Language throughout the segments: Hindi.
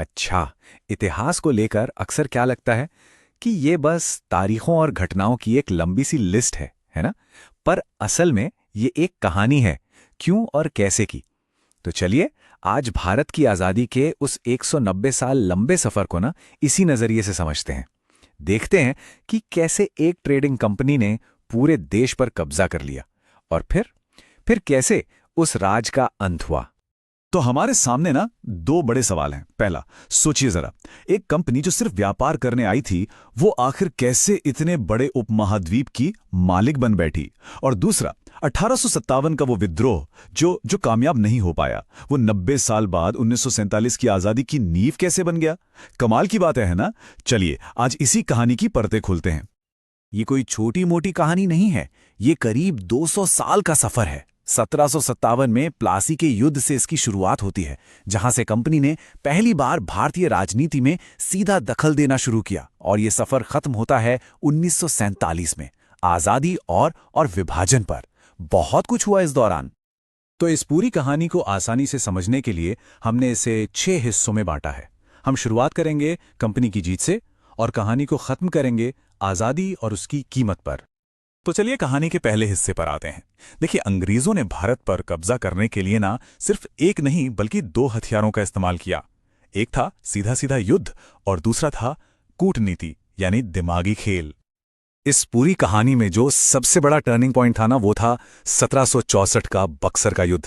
अच्छा, इतिहास को लेकर अक्सर क्या लगता है कि ये बस तारीखों और घटनाओं की एक लंबी सी लिस्ट है ना? पर असल में ये एक कहानी है, क्यों और कैसे की। तो चलिए, आज भारत की आज़ादी के उस 190 साल लंबे सफ़र को ना इसी नज़रिए से समझते हैं। देखते हैं कि कैसे एक ट्रेडिंग कंपनी ने पूरे देश पर कब्जा कर लिया और फिर कैसे उस राज का अंत हुआ। तो हमारे सामने ना दो बड़े सवाल हैं। पहला, सोचिए जरा, एक कंपनी जो सिर्फ व्यापार करने आई थी वो आखिर कैसे इतने बड़े उपमहाद्वीप की मालिक बन बैठी। और दूसरा, 1857 का वो विद्रोह जो कामयाब नहीं हो पाया, वो 90 साल बाद 1947 की आजादी की नींव कैसे बन गया। कमाल की बात है ना। चलिए आज इसी कहानी की परतें खोलते हैं। ये कोई छोटी मोटी कहानी नहीं है, ये करीब 200 साल का सफर है। 1757 में प्लासी के युद्ध से इसकी शुरुआत होती है, जहां से कंपनी ने पहली बार भारतीय राजनीति में सीधा दखल देना शुरू किया और ये सफर खत्म होता है 1947 में, आजादी और विभाजन पर। बहुत कुछ हुआ इस दौरान। तो इस पूरी कहानी को आसानी से समझने के लिए हमने इसे 6 हिस्सों में बांटा है। हम शुरुआत करेंगे कंपनी की जीत से और कहानी को खत्म करेंगे आजादी और उसकी कीमत पर। तो चलिए कहानी के पहले हिस्से पर आते हैं। देखिए, अंग्रेजों ने भारत पर कब्जा करने के लिए ना सिर्फ एक नहीं बल्कि 2 हथियारों का इस्तेमाल किया। एक था सीधा सीधा युद्ध और दूसरा था कूटनीति, यानी दिमागी खेल। इस पूरी कहानी में जो सबसे बड़ा टर्निंग पॉइंट था ना, वो था 1764 का बक्सर का युद्ध।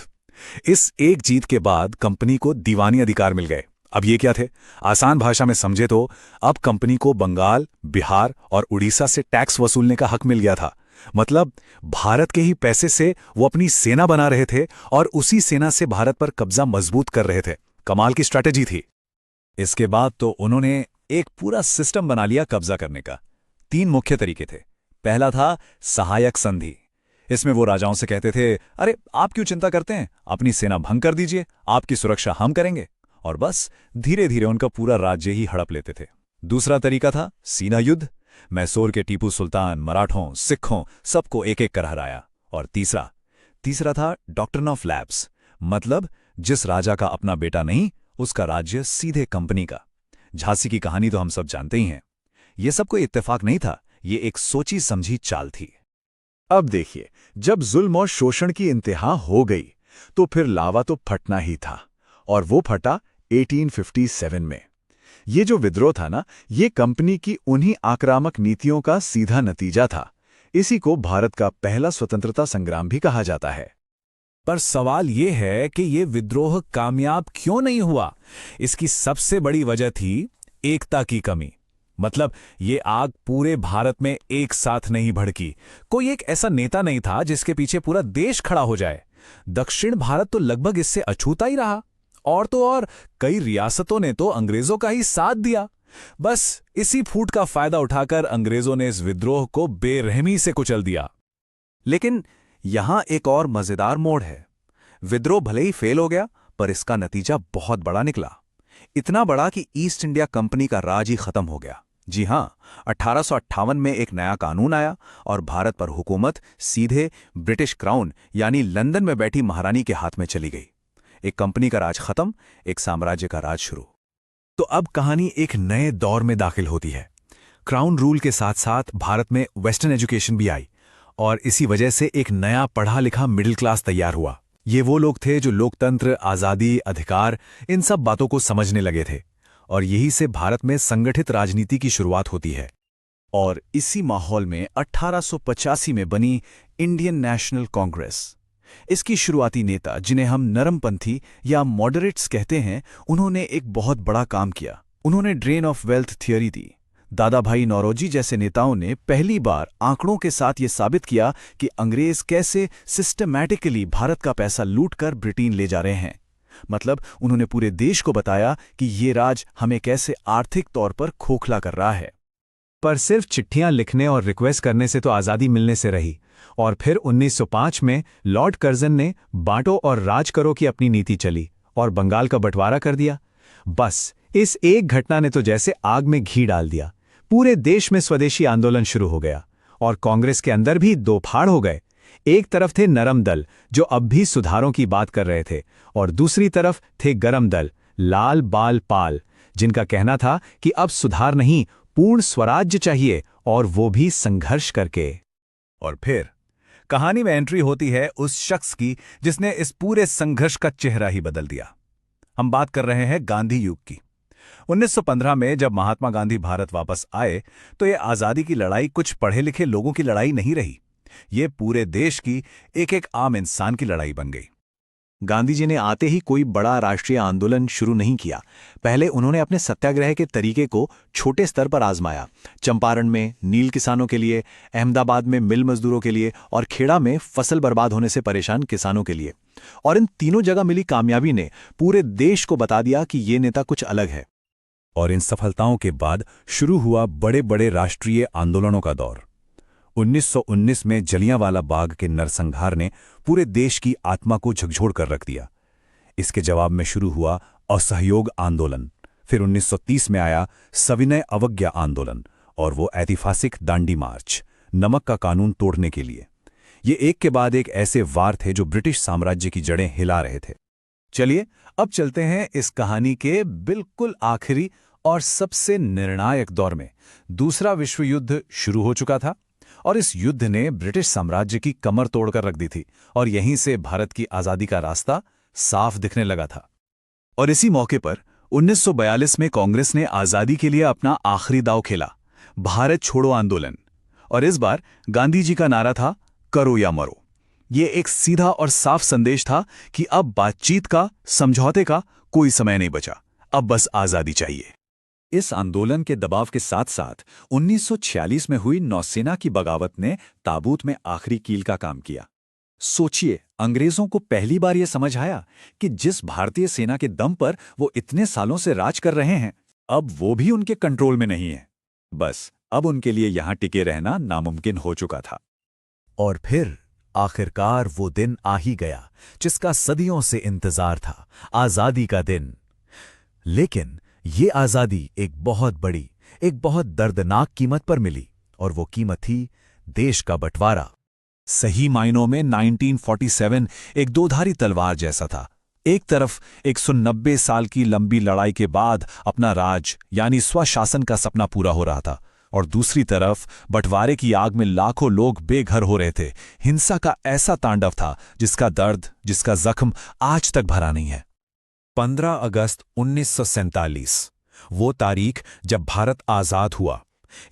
इस एक जीत के बाद कंपनी को दीवानी अधिकार मिल गए। अब ये क्या थे? आसान भाषा में समझे तो अब कंपनी को बंगाल, बिहार और उड़ीसा से टैक्स वसूलने का हक मिल गया था। मतलब भारत के ही पैसे से वो अपनी सेना बना रहे थे और उसी सेना से भारत पर कब्जा मजबूत कर रहे थे। कमाल की स्ट्रैटेजी थी। इसके बाद तो उन्होंने एक पूरा सिस्टम बना लिया कब्जा करने का। 3 मुख्य तरीके थे। पहला था सहायक संधि। इसमें वो राजाओं से कहते थे, अरे आप क्यों चिंता करते हैं, अपनी सेना भंग कर दीजिए, आपकी सुरक्षा हम करेंगे। और बस धीरे धीरे उनका पूरा राज्य ही हड़प लेते थे। दूसरा तरीका था सीना युद्ध। मैसूर के टीपू सुल्तान मराठों, सिखों सबको एक एक कर हराया। और तीसरा था डॉक्ट्रिन ऑफ लैप्स। मतलब जिस राजा का अपना बेटा नहीं, उसका राज्य सीधे कंपनी का। झांसी की कहानी तो हम सब जानते ही हैं। यह सब कोई इत्तेफाक नहीं था, ये एक सोची समझी चाल थी। अब देखिए, जब जुल्म और शोषण की इंतहा हो गई तो फिर लावा तो फटना ही था। और वो फटा 1857 में। ये जो विद्रोह था ना, ये कंपनी की उन्हीं आक्रामक नीतियों का सीधा नतीजा था। इसी को भारत का पहला स्वतंत्रता संग्राम भी कहा जाता है। पर सवाल ये है कि ये विद्रोह कामयाब क्यों नहीं हुआ? इसकी सबसे बड़ी वजह थी एकता की कमी। मतलब ये आग पूरे भारत में एक साथ नहीं भड़की। कोई एक ऐसा नेता नहीं था जिसके पीछे पूरा देश खड़ा हो जाए। दक्षिण भारत तो लगभग इससे अछूता ही रहा। और तो और कई रियासतों ने तो अंग्रेजों का ही साथ दिया। बस इसी फूट का फायदा उठाकर अंग्रेजों ने इस विद्रोह को बेरहमी से कुचल दिया। लेकिन यहां एक और मजेदार मोड़ है। विद्रोह भले ही फेल हो गया, पर इसका नतीजा बहुत बड़ा निकला। इतना बड़ा कि ईस्ट इंडिया कंपनी का राज ही खत्म हो गया। जी हां, 1858 में एक नया कानून आया और भारत पर हुकूमत सीधे ब्रिटिश क्राउन यानी लंदन में बैठी महारानी के हाथ में चली गई। एक कंपनी का राज खत्म, एक साम्राज्य का राज शुरू। तो अब कहानी एक नए दौर में दाखिल होती है। क्राउन रूल के साथ साथ भारत में वेस्टर्न एजुकेशन भी आई और इसी वजह से एक नया पढ़ा लिखा मिडिल क्लास तैयार हुआ। ये वो लोग थे जो लोकतंत्र, आज़ादी, अधिकार, इन सब बातों को समझने लगे थे। और यही से भारत में संगठित राजनीति की शुरुआत होती है। और इसी माहौल में 1885 में बनी इंडियन नेशनल कांग्रेस। इसकी शुरुआती नेता, जिन्हें हम नरमपंथी या मॉडरेट्स कहते हैं, उन्होंने एक बहुत बड़ा काम किया। उन्होंने ड्रेन ऑफ वेल्थ थियोरी दी। दादा भाई नौरोजी जैसे नेताओं ने पहली बार आंकड़ों के साथ ये साबित किया कि अंग्रेज कैसे सिस्टमैटिकली भारत का पैसा लूटकर ब्रिटेन ले जा रहे हैं। मतलब उन्होंने पूरे देश को बताया कि ये राज हमें कैसे आर्थिक तौर पर खोखला कर रहा है। पर सिर्फ चिट्ठियां लिखने और रिक्वेस्ट करने से तो आज़ादी मिलने से रही। और फिर 1905 में लॉर्ड कर्जन ने बांटो और राज करो की अपनी नीति चली और बंगाल का बंटवारा कर दिया। बस इस एक घटना ने तो जैसे आग में घी डाल दिया। पूरे देश में स्वदेशी आंदोलन शुरू हो गया और कांग्रेस के अंदर भी दो फाड़ हो गए। एक तरफ थे नरम दल जो अब भी सुधारों की बात कर रहे थे और दूसरी तरफ थे गरम दल, लाल बाल पाल, जिनका कहना था कि अब सुधार नहीं, पूर्ण स्वराज्य चाहिए, और वो भी संघर्ष करके। और फिर कहानी में एंट्री होती है उस शख्स की जिसने इस पूरे संघर्ष का चेहरा ही बदल दिया। हम बात कर रहे हैं गांधी युग की। 1915 में जब महात्मा गांधी भारत वापस आए तो ये आजादी की लड़ाई कुछ पढ़े लिखे लोगों की लड़ाई नहीं रही। ये पूरे देश की एक एक आम इंसान की लड़ाई बन गई। गांधी जी ने आते ही कोई बड़ा राष्ट्रीय आंदोलन शुरू नहीं किया। पहले उन्होंने अपने सत्याग्रह के तरीके को छोटे स्तर पर आजमाया। चंपारण में नील किसानों के लिए, अहमदाबाद में मिल मजदूरों के लिए और खेड़ा में फसल बर्बाद होने से परेशान किसानों के लिए। और इन तीनों जगह मिली कामयाबी ने पूरे देश को बता दिया कि ये नेता कुछ अलग है। और इन सफलताओं के बाद शुरू हुआ बड़े बड़े राष्ट्रीय आंदोलनों का दौर। 1919 में जलियांवाला बाग के नरसंहार ने पूरे देश की आत्मा को झकझोर कर रख दिया। इसके जवाब में शुरू हुआ असहयोग आंदोलन। फिर 1930 में आया सविनय अवज्ञा आंदोलन और वो ऐतिहासिक दांडी मार्च, नमक का कानून तोड़ने के लिए। ये एक के बाद एक ऐसे वार थे जो ब्रिटिश साम्राज्य की जड़ें हिला रहे थे। चलिए अब चलते हैं इस कहानी के बिल्कुल आखिरी और सबसे निर्णायक दौर में। दूसरा विश्व युद्ध शुरू हो चुका था और इस युद्ध ने ब्रिटिश साम्राज्य की कमर तोड़कर रख दी थी और यहीं से भारत की आजादी का रास्ता साफ दिखने लगा था। और इसी मौके पर 1942 में कांग्रेस ने आजादी के लिए अपना आखिरी दांव खेला, भारत छोड़ो आंदोलन। और इस बार गांधी जी का नारा था, करो या मरो। ये एक सीधा और साफ संदेश था कि अब बातचीत का, समझौते का कोई समय नहीं बचा, अब बस आजादी चाहिए। इस आंदोलन के दबाव के साथ साथ 1946 में हुई नौसेना की बगावत ने ताबूत में आखिरी कील का काम किया। सोचिए, अंग्रेजों को पहली बार यह समझ आया कि जिस भारतीय सेना के दम पर वो इतने सालों से राज कर रहे हैं, अब वो भी उनके कंट्रोल में नहीं है। बस अब उनके लिए यहां टिके रहना नामुमकिन हो चुका था। और फिर आखिरकार वो दिन आ ही गया जिसका सदियों से इंतजार था, आजादी का दिन। लेकिन ये आजादी एक बहुत बड़ी, एक बहुत दर्दनाक कीमत पर मिली, और वो कीमत थी देश का बंटवारा। सही मायनों में 1947 एक दोधारी तलवार जैसा था। एक तरफ 190 साल की लंबी लड़ाई के बाद अपना राज यानी स्वशासन का सपना पूरा हो रहा था, और दूसरी तरफ बंटवारे की आग में लाखों लोग बेघर हो रहे थे। हिंसा का ऐसा तांडव था जिसका दर्द, जिसका जख्म आज तक भरा नहीं है। 15 अगस्त 1947, वो तारीख जब भारत आजाद हुआ।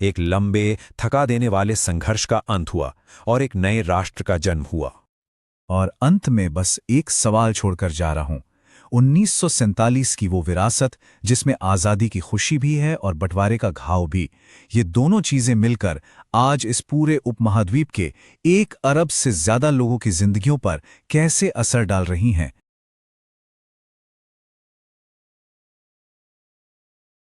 एक लंबे, थका देने वाले संघर्ष का अंत हुआ और एक नए राष्ट्र का जन्म हुआ। और अंत में बस एक सवाल छोड़कर जा रहा हूं। 1947 की वो विरासत जिसमें आजादी की खुशी भी है और बंटवारे का घाव भी, ये दोनों चीजें मिलकर आज इस पूरे उपमहाद्वीप के 1 अरब से ज्यादा लोगों की जिंदगियों पर कैसे असर डाल रही हैं,